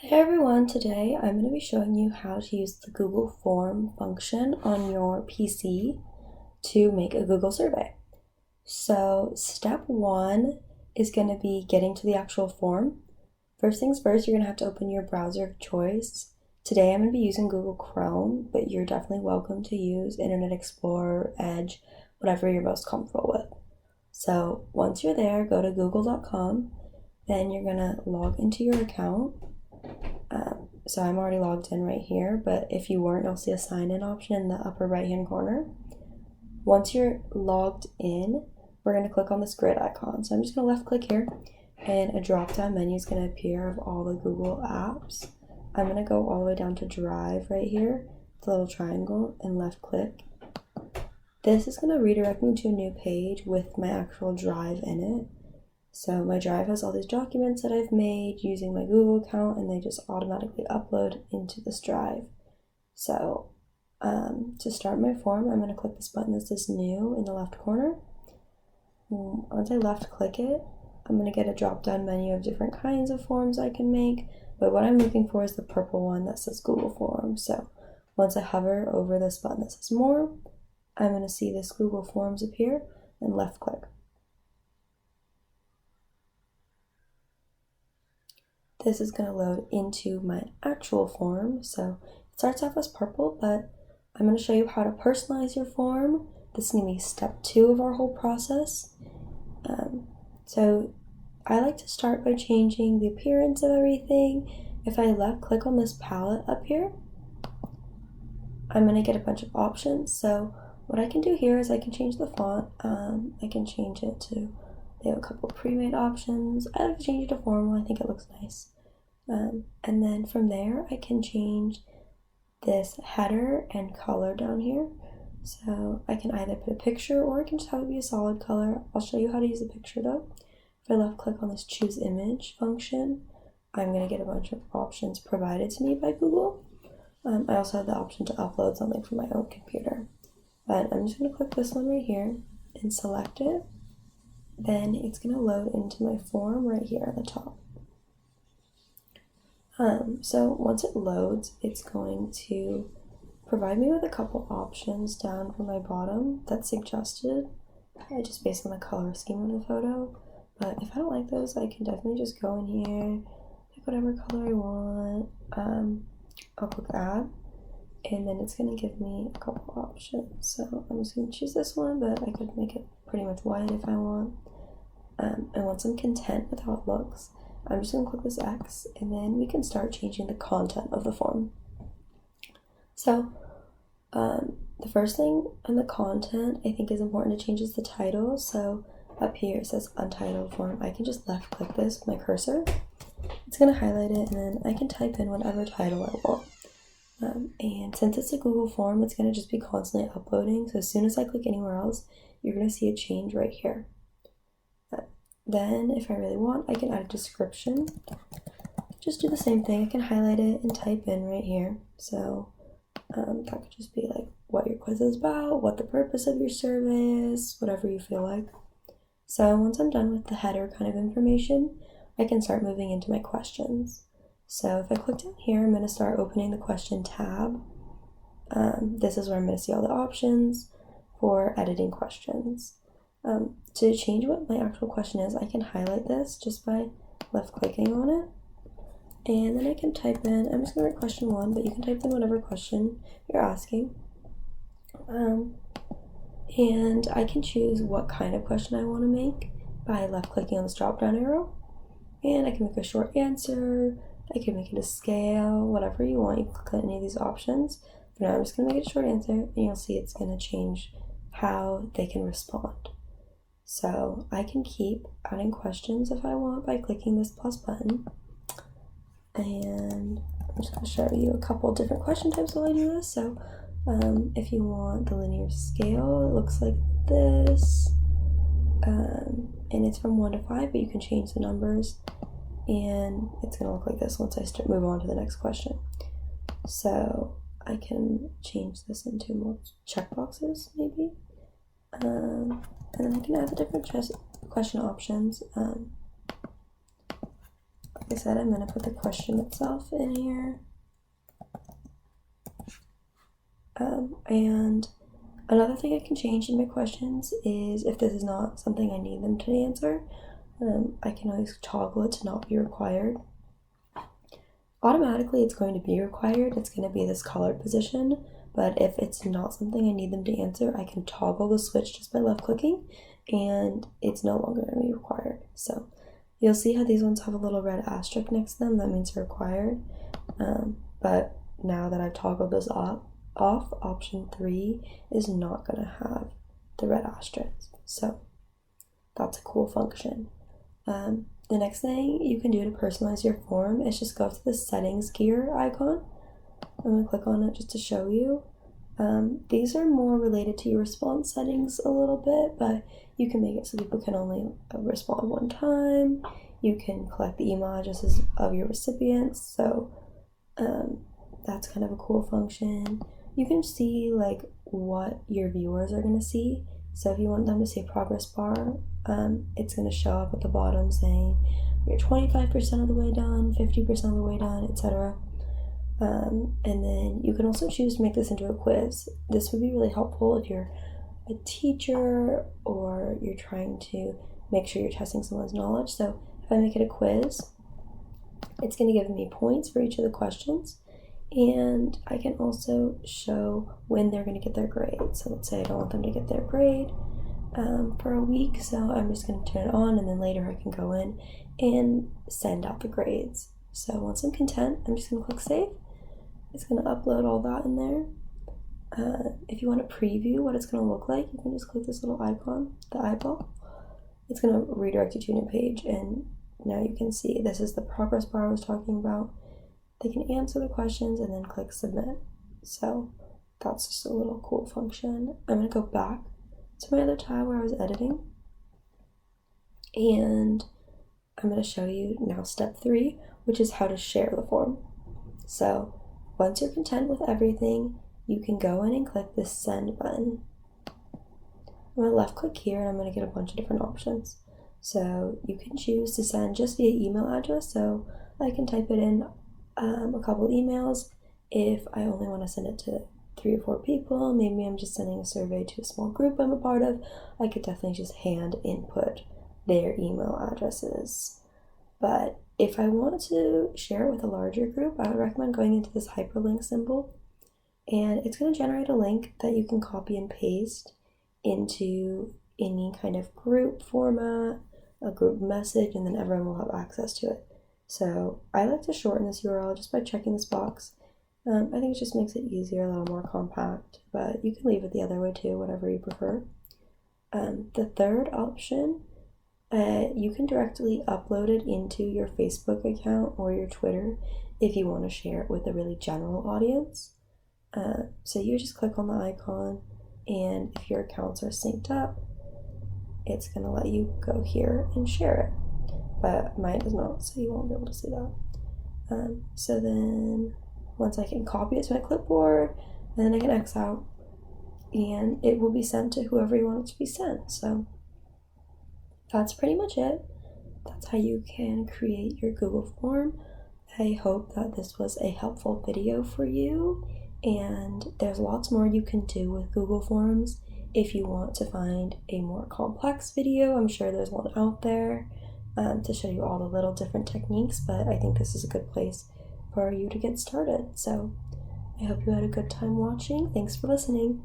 Hey everyone, today I'm going to be showing you how to use the Google Form function on your PC to make a Google survey. So step one is going to be getting to the actual form. First things first, you're going to have to open your browser of choice. Today I'm going to be using Google Chrome, but you're definitely welcome to use Internet Explorer, Edge, whatever you're most comfortable with. So once you're there, go to google.com, then you're going to log into your account. So I'm already logged in right here, but if you weren't, you'll see a sign in option in the upper right hand corner. Once you're logged in, we're going to click on this grid icon. So I'm just going to left click here, and a drop down menu is going to appear of all the Google apps. I'm going to go all the way down to Drive right here, the little triangle, and left click. This is going to redirect me to a new page with my actual Drive in it. So my Drive has all these documents that I've made using my Google account, and they just automatically upload into this Drive. So to start my form, I'm going to click this button that says New in the left corner. Once I left click it, I'm going to get a drop down menu of different kinds of forms I can make, but what I'm looking for is the purple one that says Google Forms. So once I hover over this button that says More, I'm going to see this Google Forms appear and left click. This is going to load into my actual form. So it starts off as purple, but I'm going to show you how to personalize your form. This is going to be step 2 of our whole process. So I like to start by changing the appearance of everything. If I left click on this palette up here, I'm going to get a bunch of options. So what I can do here is I can change the font. I can change it to, they have a couple pre-made options. I like to change it to formal. I think it looks nice. And then from there, I can change this header and color down here. So I can either put a picture or I can just have it be a solid color. I'll show you how to use the picture though. If I left click on this choose image function, I'm going to get a bunch of options provided to me by Google. I also have the option to upload something from my own computer. But I'm just going to click this one right here and select it. Then it's going to load into my form right here at the top. So once it loads, it's going to provide me with a couple options down from my bottom that's suggested, just based on the color scheme of the photo. But if I don't like those, I can definitely just go in here, pick whatever color I want. I'll click add, and then it's going to give me a couple options. So I'm just going to choose this one, but I could make it pretty much white if I want. And once I'm content with how it looks, I'm just going to click this X, and then we can start changing the content of the form. So the first thing in the content I think is important to change is the title. So up here it says untitled form. I can just left click this with my cursor. It's going to highlight it, and then I can type in whatever title I want. And since it's a Google form, it's going to just be constantly uploading. So as soon as I click anywhere else, you're going to see a change right here. Then if I really want, I can add a description. Just do the same thing. I can highlight it and type in right here. So that could just be like what your quiz is about, what the purpose of your survey is, whatever you feel like. So once I'm done with the header kind of information, I can start moving into my questions. So if I click down here, I'm going to start opening the question tab. This is where I'm going to see all the options for editing questions. To change what my actual question is, I can highlight this just by left clicking on it, and then I can type in, I'm just going to write question 1, but you can type in whatever question you're asking, and I can choose what kind of question I want to make by left clicking on this drop down arrow, and I can make a short answer, I can make it a scale, whatever you want. You can click on any of these options. For now I'm just going to make it a short answer, and you'll see it's going to change how they can respond. So I can keep adding questions if I want by clicking this plus button. And I'm just going to show you a couple different question types while I do this. So if you want the linear scale, it looks like this. And it's from 1 to 5, but you can change the numbers. And it's going to look like this once I move on to the next question. So I can change this into more checkboxes, maybe. And then I can add the different question options. like I said, I'm going to put the question itself in here. And another thing I can change in my questions is if this is not something I need them to answer, I can always toggle it to not be required. Automatically, it's going to be required. It's going to be this colored position, but if it's not something I need them to answer, I can toggle the switch just by left clicking, and it's no longer going to be required. So you'll see how these ones have a little red asterisk next to them. That means they're required. But now that I've toggled this off, option 3 is not going to have the red asterisk. So that's a cool function. The next thing you can do to personalize your form is just go up to the settings gear icon. I'm going to click on it just to show you. These are more related to your response settings a little bit, but you can make it so people can only respond one time. You can collect the email addresses of your recipients, so that's kind of a cool function. You can see like what your viewers are going to see. So if you want them to see a progress bar, it's going to show up at the bottom saying you're 25% of the way done, 50% of the way done, etc. And then you can also choose to make this into a quiz. This would be really helpful if you're a teacher or you're trying to make sure you're testing someone's knowledge. So if I make it a quiz, it's going to give me points for each of the questions. And I can also show when they're going to get their grade. So let's say I don't want them to get their grade for a week, so I'm just going to turn it on, and then later I can go in and send out the grades. So once I'm content, I'm just going to click save. It's going to upload all that in there. If you want to preview what it's going to look like, you can just click this little icon, the eyeball. It's going to redirect you to a new page, and now you can see this is the progress bar I was talking about. They can answer the questions and then click submit. So that's just a little cool function. I'm going to go back to my other tab where I was editing, and I'm going to show you now step 3, which is how to share the form. So once you're content with everything, you can go in and click this send button. I'm going to left click here, and I'm going to get a bunch of different options. So you can choose to send just via email address, so I can type it in a couple emails. If I only want to send it to 3 or 4 people, maybe I'm just sending a survey to a small group I'm a part of, I could definitely just hand input their email addresses. But if I want to share it with a larger group, I would recommend going into this hyperlink symbol, and it's going to generate a link that you can copy and paste into any kind of group format, a group message, and then everyone will have access to it. So I like to shorten this URL just by checking this box. I think it just makes it easier, a little more compact, but you can leave it the other way too, whatever you prefer. The third option, you can directly upload it into your Facebook account or your Twitter if you want to share it with a really general audience. So you just click on the icon, and if your accounts are synced up, it's going to let you go here and share it. But mine is not, so you won't be able to see that. So then once I can copy it to my clipboard, and then I can X out, and it will be sent to whoever you want it to be sent. So that's pretty much it. That's how you can create your Google form. I hope that this was a helpful video for you, and there's lots more you can do with Google Forms. If you want to find a more complex video, I'm sure there's one out there to show you all the little different techniques, but I think this is a good place for you to get started. So I hope you had a good time watching. Thanks for listening.